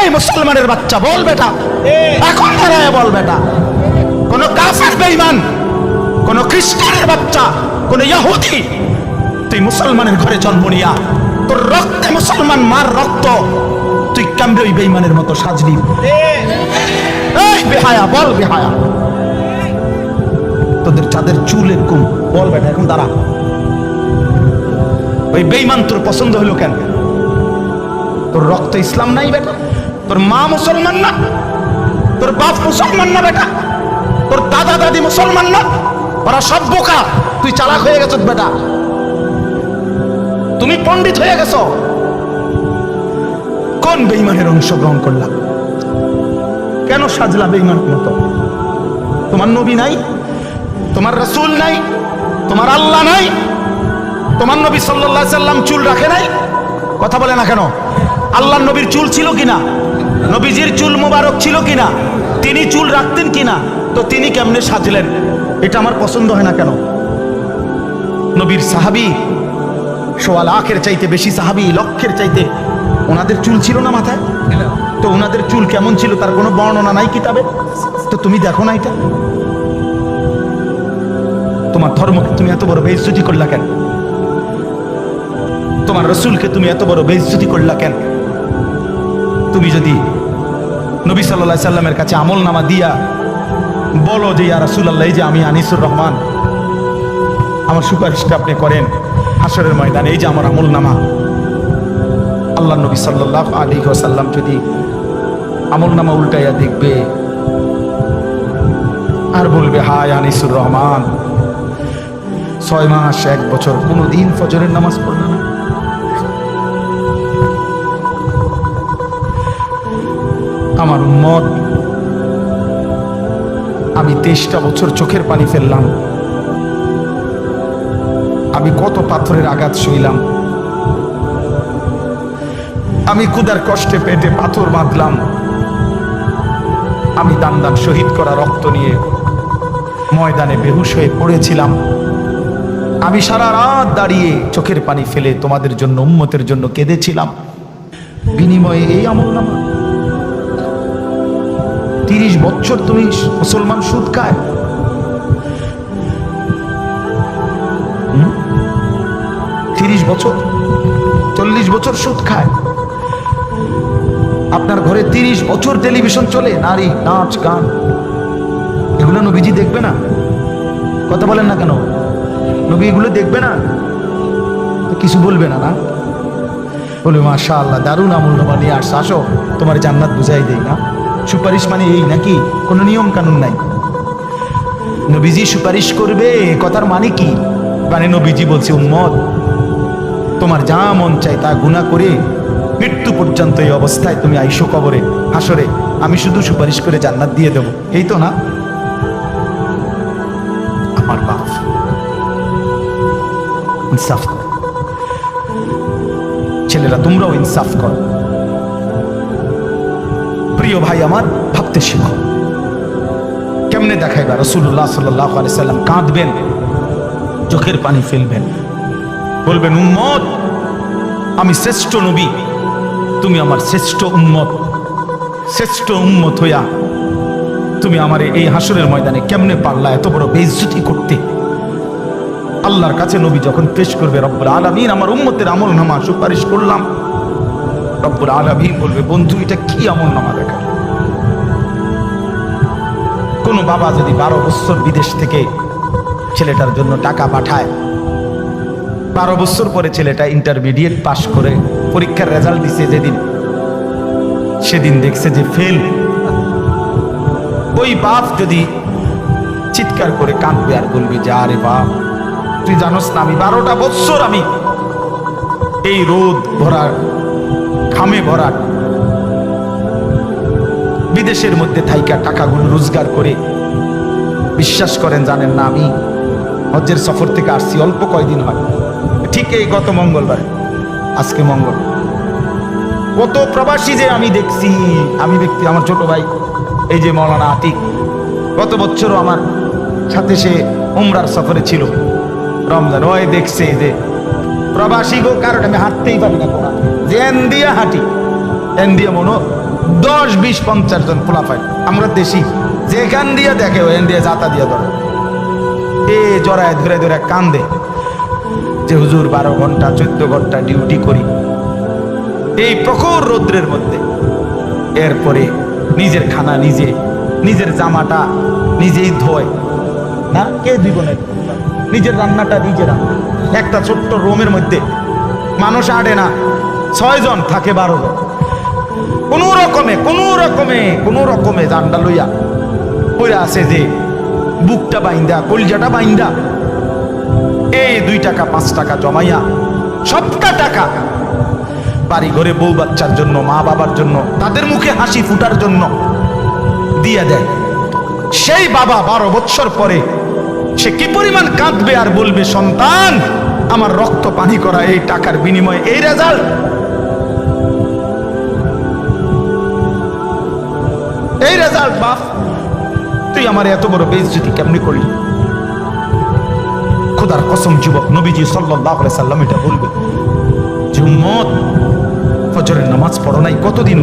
এই মুসলমানের বাচ্চা বল বেটা, এখন দাঁড়ায় বল বেটা, কোন কাফের বেঈমান, কোন খ্রিস্টানের বাচ্চা, কোন ইহুদি, তুই মুসলমানের ঘরে জন্ম নিয়া তোর রক্তে মুসলমান মার রক্ত, তুই কেমনে ওই বেঈমানের মতো সাজলি? এই বেহায়া বল, বেহায়া তোদের চাঁদের চুল এরকম, বল বেটা এখন দাঁড়া। ওই বেঈমান তোর পছন্দ হলো কেন? তোর রক্ত ইসলাম নাই বেটা, তোর মা মুসলমান না, তোর বাপ মুসলমান না বেটা, তোর দাদা দাদি মুসলমান না, ওরা সব বোকা, তুই চালাক হয়ে গেছ বেটা, তুমি পণ্ডিত হয়ে গেছ। কোন বেঈমানের অংশগ্রহণ করলাম? কেন সাজলা বেঈমানের মতো? তোমার নবী নাই, তোমার রাসূল নাই, তোমার আল্লাহ নাই, তোমার নবী সাল্লাল্লাহু আলাইহি সাল্লাম চুল রাখে নাই? কথা বলে না কেন? আল্লাহর নবীর চুল ছিল কিনা? নবীজির চুল মোবারক ছিল কিনা? তিনি চুল রাখতেন কিনা? তো তিনি কেমনে সাজলেন? এটা আমার পছন্দ হয় না কেন? নবীর সাহাবী সোয়া লাখের চাইতে বেশি সাহাবী, লক্ষের চাইতে, ওনাদের চুল ছিল না মাথায়? তো ওনাদের চুল কেমন ছিল তার কোনো বর্ণনা নাই কিতাবে? তো তুমি দেখো না এটা? তোমার ধর্মকে তুমি এত বড় বেইজ্জতি করলা কেন? তোমার রাসূলকে তুমি এত বড় বেইজ্জতি করলা কেন? তুমি যদি নবী সাল্লাল্লাহু আলাইহি সাল্লামের কাছে আমলনামা দিয়া বলো যে ইয়া রাসূলুল্লাহ, এই যে আমি আনিসুর রহমান, আমার সুপারিশটা আপনি করেন হাসরের ময়দানে, এই যে আমার আমলনামা, আল্লাহ নবী সাল্লাল্লাহু আলাইহি ওয়াসাল্লাম যদি আমলনামা উল্টাইয়া দেখবে আর বলবে, হায় আনিসুর রহমান 6 মাস 1 বছর কোনোদিন ফজরের নামাজ পড়ল না, আমার উম্মত আমি 23টা বছর চোখের পানি ফেললাম, আমি কত পাথরের আঘাত সইলাম, আমি ক্ষুধার কষ্টে পেটে পাথর বাঁধলাম, আমি দান দান শহীদ করা রক্ত নিয়ে ময়দানে বেহুশ হয়ে পড়েছিলাম, আমি সারা রাত দাঁড়িয়ে চোখের পানি ফেলে তোমাদের জন্য, উম্মতের জন্য কেঁদেছিলাম, বিনিময়ে এই আমলনামা। 30 বছর তুমি মুসলমান সুদ খায়, 30 বছর 40 বছর সুদ খায়, আপনার ঘরে 30 বছর টেলিভিশন চলে, নারী নাচ গান, এগুলো নবীজি দেখবে না? কথা বলেন না কেন? নবী এগুলো দেখবে না? তো কিছু বলবে না? না বলবে মাশাআল্লাহ দারুণ আমলনামা নিয়ে আসছে, আসো তোমার জান্নাত বুঝাই দেই। না, সুপারিশ মানে এই নাকি? কোনো নিয়ম কানুন নাই। নবীজি সুপারিশ করবে কথার মানে কি? মানে নবীজি বলছে, উম্মত তোমার যা মন চাই তা গুনাহ করে মৃত্যু পর্যন্ত এই অবস্থায় তুমি আইসো কবরে, হাসরে, আমি শুধু সুপারিশ করে জান্নাত দিয়ে দেব, এই তো না? আমার বাপ ইনসাফ কর, ছেলেরা তোমরাও ইনসাফ কর। প্রিয় ভাই আমার, ভাবতে শিখো। কেমনে দেখাইবা? রাসূলুল্লাহ সাল্লাল্লাহু আলাইহি সাল্লাম কাঁদবেন, চোখের পানি ফেলবেন, বলবেন, উম্মত আমি শ্রেষ্ঠ নবী, তুমি আমার শ্রেষ্ঠ উম্মত, শ্রেষ্ঠ উম্মত হইয়া তুমি আমার এই হাসরের ময়দানে কেমনে পারলা এত বড় বেইজ্জতি করতে? আল্লাহর কাছে নবী যখন পেশ করবে, রব্বুল আলামিন আমার উম্মতের আমলনামা সুপারিশ করলাম, রব্বুল আলামিন বলবে, বন্ধু এটা কি আমলনামা দেখা? কোন বাবা যদি 12 বছর বিদেশ থেকে ছেলেটার জন্য টাকা পাঠায়, 12 বছর পরে ছেলেটা ইন্টারমিডিয়েট পাশ করে পরীক্ষার রেজাল্ট দিছে, যেদিন সেদিন দেখছে যে ফেল, ওই বাপ যদি চিৎকার করে কাঁদবে আর বলবে যে, আরে বাপ তুই জানোস না আমি 12টা বছর আমি এই রোদ ভরা ঘামে ভরা বিদেশের মধ্যে থাইকা টাকাগুলো রোজগার করে, বিশ্বাস করেন জানেন না, আমি হজ্জের সফর থেকে আসছি অল্প কয়দিন হয়, ঠিক এই গত মঙ্গলবার, আজকে মঙ্গল, কত প্রবাসী যে আমি দেখছি, আমার ছোট ভাই এই যে মৌলানা আতিক, গত বছরও আমার সাথে সে উমরার সফরে ছিল, রমজান, ওই দেখছে যে প্রবাসী গো, কারণ আমি হাঁটতেই পারি না, কোনা যে এন দিয়া হাঁটি, এন দিয়ে মনো 10, 20, 50 জন পোলাপাই। আমরা দেশি যেখান দিয়ে দেখে ওখান দিয়ে জাতা দিয়ে ধরে, এ জড়ায় ধরে ধরে কান্দে যে হুজুর 12 ঘন্টা 14 ঘন্টা ডিউটি করি এই প্রখর রৌদ্রের মধ্যে, এরপরে নিজের খানা নিজে, নিজের জামাটা নিজেই ধোয় না, কে দিব না, নিজের রান্নাটা নিজে রান্না। একটা ছোট্ট রুমের মধ্যে মানুষ আটে না, 6 জন থাকে 12 জন, কোনো রকমে জানটা লইয়া পড়ে আছে যে বুকটা বাইন্দা কলজাটা বাইন্দা এই 2 টাকা 5 টাকা জমাইয়া সবটা টাকা বাড়ি ঘরে বউ বাচ্চার জন্য, মা বাবার জন্য, তাদের মুখে হাসি ফুটার জন্য দিয়ে দেয়। সেই বাবা 12 বছর পরে সে কি পরিমাণ কাঁদবে আর বলবে, সন্তান আমার রক্ত পানি করা এই টাকার বিনিময়ে এই রেজাল্ট। এই রেজাল্ট বাপ, তুই আমার এত বড় বেইজ্জতি কেমনি করলি? খোদার কসম যুবক, নবীজি সাল্লাল্লাহু আলাইহি সাল্লাম এটা বলবে যে উম্মত ফজরের নামাজ পড়ো নাই কতদিন,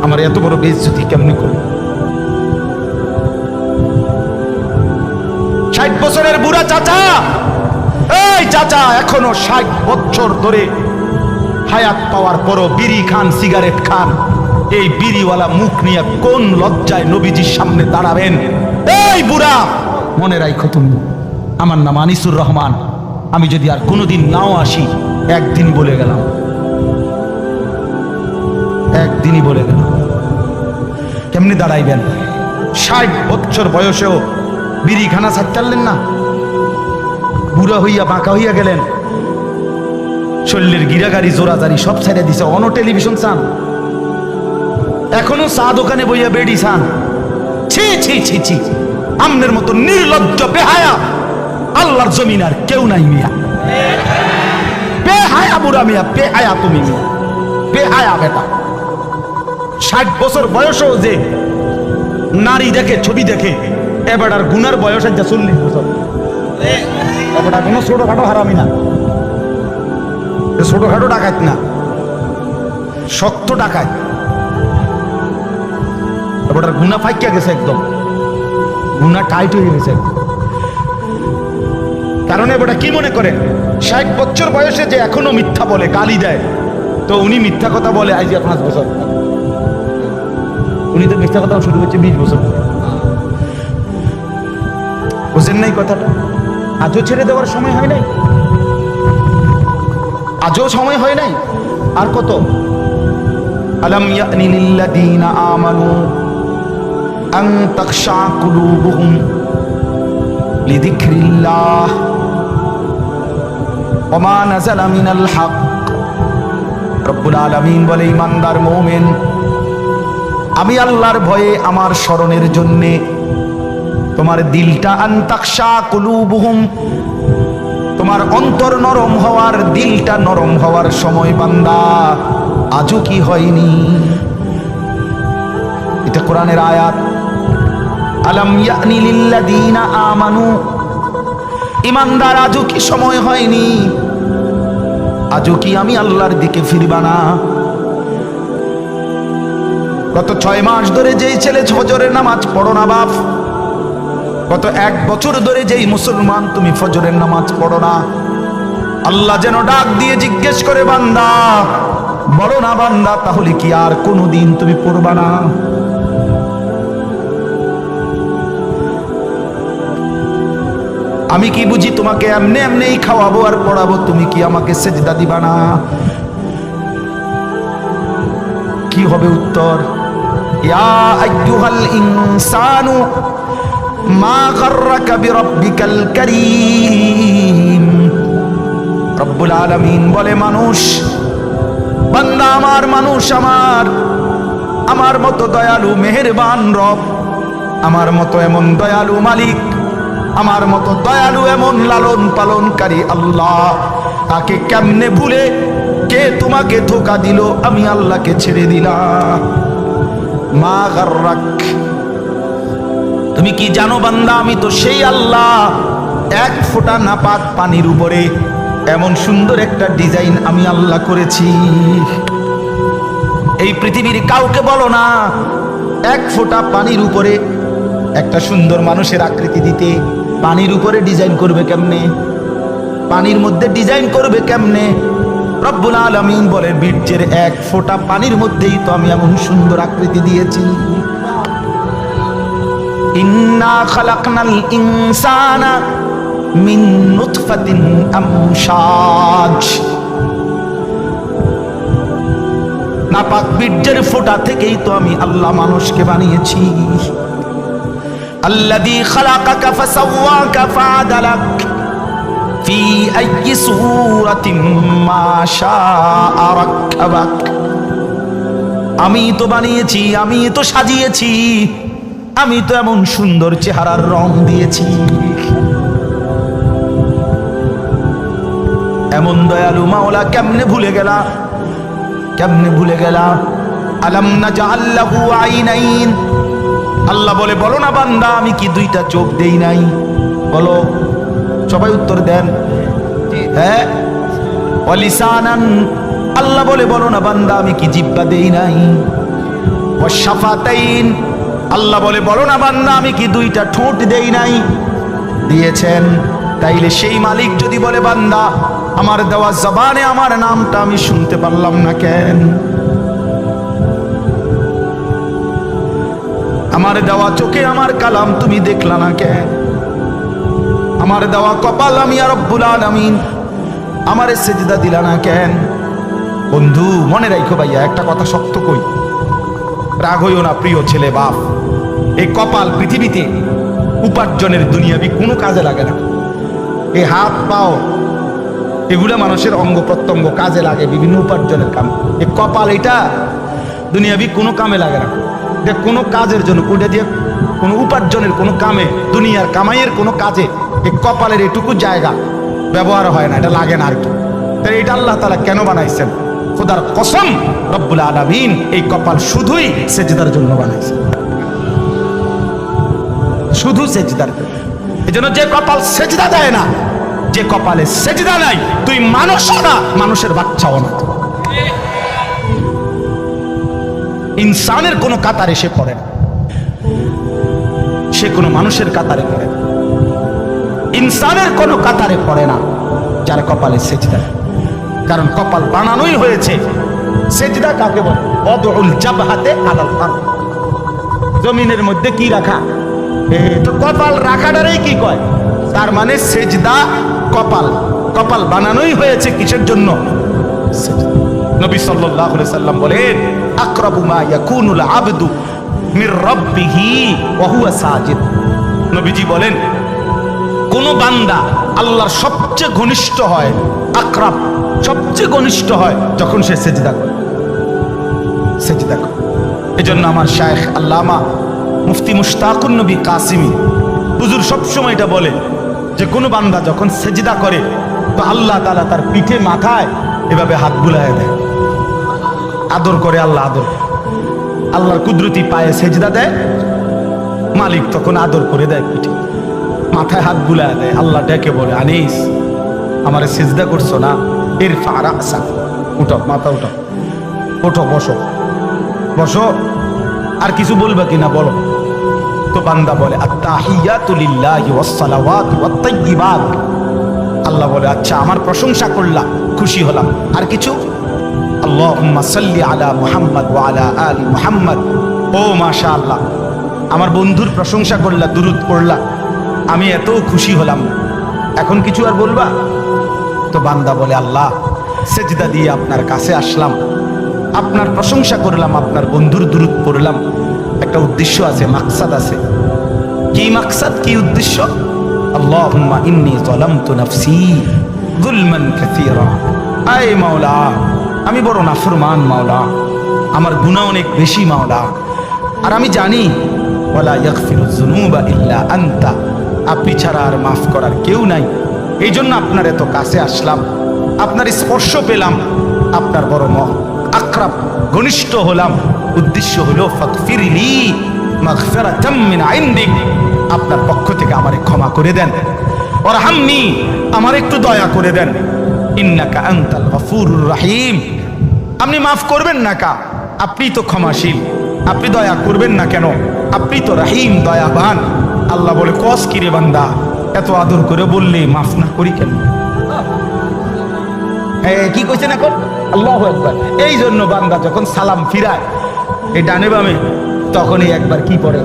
আমার এত বড় বেইজ্জতি কেমনি করলি? 60 বছরের বুড়া চাচা, এই চাচা এখনো 60 বছর ধরে হায়াত পাওয়ার পরও বিড়ি খান, সিগারেট খান। এই বিড়িওয়ালা মুখ নিয়ে কোন লজ্জায় নবীজির সামনে দাঁড়াবেন? এই বুড়া, মনে রাখো তুমি, আমার নাম আনিসুর রহমান, আমি যদি আর কোনোদিন নাও আসি, একদিন বলে গেলাম, একদিনই বলে গেলাম। কেমনি দাঁড়াইবেন? 60 বছর বয়সেও বিড়ি খানা ছাড়লেন না, বুড়া হইয়া বাঁকা হইয়া গেলেন, শরীরের গিরাগাড়ি জোরাজারি সব ছেড়ে দিছে, অন টেলিভিশন চান, এখনো চা দোকানে বইয়া বেড়ি চান। ছি ছি ছি ছি, আমনের মতো নির্লজ্জ বেহায়া আল্লাহর জমিন আর কেউ নাই মিয়া। বেহায়া বুড়া মিয়া, বেহায়া তুমি মিয়া, বেহায়া বেটা। 60 বছর বয়সও যে নারী দেখে, ছবি দেখে, এবার আর গুনার বয়স আছে 40 বছর। এবার কোনো ছোটখাটো হারামি না, ছোটখাটো ডাকাত না, শক্ত ডাকাত। এবার গুনা ফাইকিয়া গেছে, একদম গুনা টাইট হয়ে গেছে একদম। কারণ এবার কি মনে করেন, 60 বছর বয়সে যে এখনো মিথ্যা বলে, গালি দেয়, তো উনি মিথ্যা কথা বলে আজ 5 বছর, উনি তো মিথ্যা কথা শুরু হচ্ছে 20 বছর। বুঝেন নাই কথাটা? আজও ছেড়ে দেওয়ার সময় হয় নাই, আজও সময় হয় নাই। আর কত? আলাম ইয়ানি লিল্লাযীনা আমানু আন তাখশা কুলুবুহুম লিযিকরিল্লাহ ওয়া মা নাযালা মিনাল হক। রব্বুল আলামিন বলে, ঈমানদার মুমিন, আমি আল্লাহর ভয়ে, আমার স্মরণের জন্যে তোমার দিলটা, আন তাখশা কুলুবুহুম, তোমার অন্তর নরম হওয়ার, দিলটা নরম হওয়ার সময় বান্দা আজও কি হয়নি? এটা কোরআনের আয়াত। আলাম ইয়ানি লিল্লাযীনা আমানু, ঈমানদার আজও কি সময় হয়নি? আজও কি আমি আল্লাহর দিকে ফিরবা না? গত 6 মাস ধরে যেই ছেলে ফজরের নামাজ পড়ো না বাপ, গত 1 বছর ধরে যেই মুসলমান তুমি ফজরের নামাজ পড়ো না, আল্লাহ যেন ডাক দিয়ে জিজ্ঞেস করে, বান্দা বলো না বান্দা, তাহলে কি আর কোনোদিন তুমি পড়বা না? আমি কি বুঝি তোমাকে এমনি এমনিই খাওয়াবো আর পড়াবো, তুমি কি আমাকে সেজদা দিবা না? কি হবে উত্তর? ইয়া আইয়ুহাল ইনসানু মা গাররাকা বিরাব্বিকাল কারীম। রব্বুল আলামিন বলে, মানুষ, বান্দা আমার, মানুষ আমার, আমার মতো দয়ালু মেহেরবান রব, আমার মতো এমন দয়ালু মালিক, আমার মতো দয়ালু এমন লালন পালনকারী আল্লাহ, তাকে কেমনে ভুলে, কে তোমাকে ধোঁকা দিল? আমি আল্লাহকে ছেড়ে দিলাম। মা গাররাক, তুমি কি জানো বান্দা, আমি তো সেই আল্লাহ, 1 ফোঁটা নাপাক পানির উপরে এমন সুন্দর একটা ডিজাইন আমি আল্লাহ করেছি। এই পৃথিবীর কাউকে বলো না এক ফোঁটা পানির উপরে একটা সুন্দর মানুষের আকৃতি দিতে পানির উপরে ডিজাইন করবে কেমনে, পানির মধ্যে ডিজাইন করবে কেমনে। রব্বুল আলামিন বলেন বীর্যের এক ফোঁটা পানির মধ্যেই তো আমি এমন সুন্দর আকৃতি দিয়েছি। ইন্না খালাকনাল ইনসানা মিন নুতফাতিন আমশাজ, নাপাক বীর্যের ফোঁটা থেকেই তো আমি আল্লাহ মানুষকে বানিয়েছি। আল্লাযী খালাকাকা ফাসাওয়াকা ফাআদালাক ফি আইয়ি সূরাতিন মা শাআ রাক্কাবাক, আমি তো বানিয়েছি, আমি তো সাজিয়েছি, আমি তো এমন সুন্দর চেহারার রং দিয়েছি। এমন দয়ালু মাওলা কেমনে ভুলে গেলা, কেমনে ভুলে গেলা। আলাম নাজআল লাহু আইনাইন, আল্লাহ বলে বলো না বান্দা আমি কি দুইটা চোখ দেই নাই, বলো সবাই উত্তর দেন হ্যাঁ। ওয়ালিসানান, আল্লাহ বলে বলো না বান্দা আমি কি জিহ্বা দেই নাই। ওয়াশাফাতাইন, আল্লাহ বলে বলো না বান্দা আমি কি দুইটা ঠোঁট দেই নাই, দিয়েছেন। তাইলে সেই মালিক যদি বলে বান্দা আমার দেওয়া জবানে আমার নামটা আমি শুনতে পারলাম না কেন, আমার দেওয়া চোখে আমার কালাম তুমি দেখলা না কেন, আমার দেওয়া কপাল আমি আর রব্বুল আলামিন আমারে সেজদা দিলা না কেন। বন্ধু মনে রাখো ভাইয়া একটা কথা শক্ত কই, রাগ হইও না প্রিয় ছেলে বাপ, এই কপাল পৃথিবীতে উপার্জনের দুনিয়াবি কোনো কাজে লাগে না। এই হাত পাও এগুলা মানুষের অঙ্গ প্রত্যঙ্গ কাজে লাগে বিভিন্ন উপার্জনের কাম। এই কপাল এটা দুনিয়াবি কোনো কামে লাগে না, এটা কোনো কাজের জন্য, ওটা দিয়ে কোনো উপার্জনের কোনো কামে, দুনিয়ার কামাইয়ের কোনো কাজে এই কপালের এটুকু জায়গা ব্যবহার হয় না, এটা লাগে না আর কি। তাই এটা আল্লাহ তাআলা কেন বানাইছেন? খোদার কসম রব্বুল আলামিন এই কপাল শুধুই সেজদার জন্য বানাইছেন, শুধু সেজদার জন্য। এই জন্য যে কপাল সেজদা দেয় না, যে কপালে সেজদা নাই, তুই মানুষও না, মানুষের বাচ্চাও না, ইনসানের কোনো কাতারে সে পড়ে না, সে কোনো মানুষের কাতারে পড়ে না, ইনসানের কোনো কাতারে পড়ে না যার কপালে সেজদা। কারণ কপাল বানানোই হয়েছে, সেজদা কাকে বলে? ওয়াদউল জাবহাতে আলাল আরদ, জমিনের মধ্যে কি রাখা, তো কপাল রাখাটারই কি কয়, তার মানে সেজদা কপাল, কপাল বানানোই হয়েছে কিসের জন্য? সেজদা। নবী সাল্লাল্লাহু আলাইহি সাল্লাম বলেন আকরাবু মা ইয়াকুনুল আবদু মির রাব্বিহি ওয়া হুয়া সাজিদ, নবীজি বলেন কোন বান্দা আল্লাহর সবচেয়ে ঘনিষ্ঠ হয়, আকরাব সবচেয়ে ঘনিষ্ঠ হয় যখন সে সেজদা করে, সেজদা করে। এজন্য আমার শায়েখ আল্লামা মুফতি মুশতাকুন নবী কাসিমি হুজুর সবসময় এটা বলে যে কোন বান্দা যখন সেজদা করে তো আল্লাহ তাআলা তার পিঠে মাথায় এভাবে হাত বুলায় দেয়, আদর করে। আল্লাহ আদর, আল্লাহর কুদরতি পায়ে সেজদা দেয়, মালিক তখন আদর করে দেয়, পিঠে মাথায় হাত বুলায় দেয়। আল্লাহ ডেকে বলে আনিস আমারে সেজদা করছো না, এর ফারা আসা, উঠো মাথা উঠো, ওঠো বসো বসো, আর কিছু বলবে কিনা বলো। তো বান্দা বলে আত্তাহিয়াতু লিল্লাহি ওয়াস সালাওয়াতু ওয়াত তাইয়্যিবাত, আল্লাহ বলে আচ্ছা আমার প্রশংসা করলাম, খুশি হলাম, আর কিছু? আল্লাহুম্মা সাল্লি আলা মুহাম্মদ ওয়া আলা আলি মুহাম্মদ, ও মাশাআল্লাহ আমার বন্ধুর প্রশংসা করলা, দুরূদ পড়লা, আমি এত খুশি হলাম, এখন কিছু আর বলবা? তো বান্দা বলে আল্লাহ সেজদা দিয়ে আপনার কাছে আসলাম, আপনার প্রশংসা করলাম, আপনার বন্ধুর দুরূদ পড়লাম, একটা উদ্দেশ্য আছে, মাকসাদ আছে। কি মাকসাদ, কি উদ্দেশ্য? আল্লাহুম্মা ইন্নী যালামতু নাফসি যুলমান কাসীরা, আয় মাওলা আমি বড় নাফরমান মাওলা, আমার গুনাহ অনেক বেশি মাওলা, আর আমি জানি ওয়ালা ইয়াগফিরুয যুনুবা ইল্লা আনতা, আপনি ছাড়া আর মাফ করার কেউ নাই। এই জন্য আপনার এত কাছে আসলাম, আপনার স্পর্শ পেলাম, আপনার বড় আকরাব ঘনিষ্ঠ হলাম। উদ্দেশ্য হলো ফাগফিরলি মাগফিরাতাম মিন ইনদিক, আপনার পক্ষ থেকে আমারে ক্ষমা করে দেন, ওয়ারহামনি আমার একটু দয়া করে দেন, ইন্নাকা আনতাল গফুরুর রহিম, আপনি মাফ করবেন না কা, আপনি তো ক্ষমাশীল, আপনি দয়া করবেন না কেন? আপনি তো রাহিম, দয়াবান। আল্লাহ বলে, কস কিরে বান্দা, এত আদর করে বললে মাফ না করি কেন? কি কইছেন এখন? আল্লাহু আকবার। এই জন্য বান্দা যখন সালাম ফিরায় এই ডানে বামে, তখনই একবার কি পড়ে,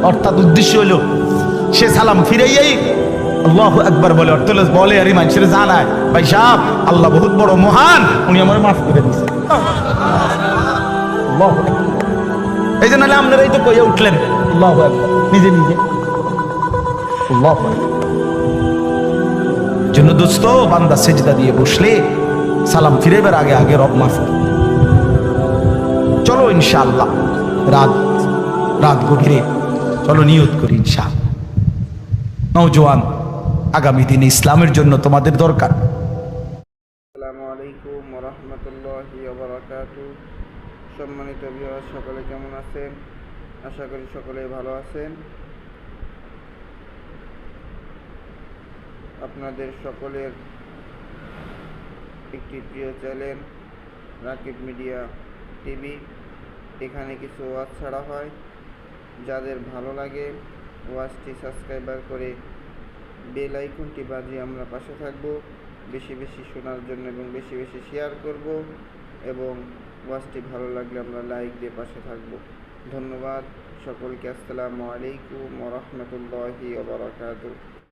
অর্থাৎ উদ্দেশ্য হলো সে সালাম ফিরাইয়াই আল্লাহু আকবার বলে, অর্থ বলে আর মানুষের জানায়, ভাই সাহেব আল্লাহ বহুত বড় মহান, উনি আমার মাফ করে দিয়েছে। এই জন্য আপনারাই তো কইয়া উঠলেন আল্লাহু আকবার নিজে নিজে। আল্লাহু আকবার। জন্য দোস্ত, বান্দা সেজদা দিয়ে বসলে সালাম ফিরাইবার আগে আগে রব মাফ করে। চলো ইনশাআল্লাহ রাত গভীরে চলো নিয়ত করি ইনশাআল্লাহ। নওজোয়ান, আগামী দিনে ইসলামের জন্য তোমাদের দরকার। আসসালামু আলাইকুম ওয়া রাহমাতুল্লাহি ওয়া বারাকাতুহু। সম্মানিত ভিউয়ার, সকলে কেমন আছেন? আশা করি সকলেই ভালো আছেন। আপনাদের সকলের একটি প্রিয় চ্যানেল রাকিব মিডিয়া টিভি, এখানে কিছু ওয়াজ ছাড়া হয়। যাদের ভালো লাগে ওয়াজটি সাবস্ক্রাইবার করে বেল আইকনটি বাজিয়ে আমরা পাশে থাকব, বেশি বেশি শোনার জন্য এবং বেশি বেশি শেয়ার করব, এবং ওয়াজটি ভালো লাগলে আমরা লাইক দিয়ে পাশে থাকব। ধন্যবাদ সকলকে। আসসালামু আলাইকুম ওয়া রাহমাতুল্লাহি ওয়া বারাকাতুহু।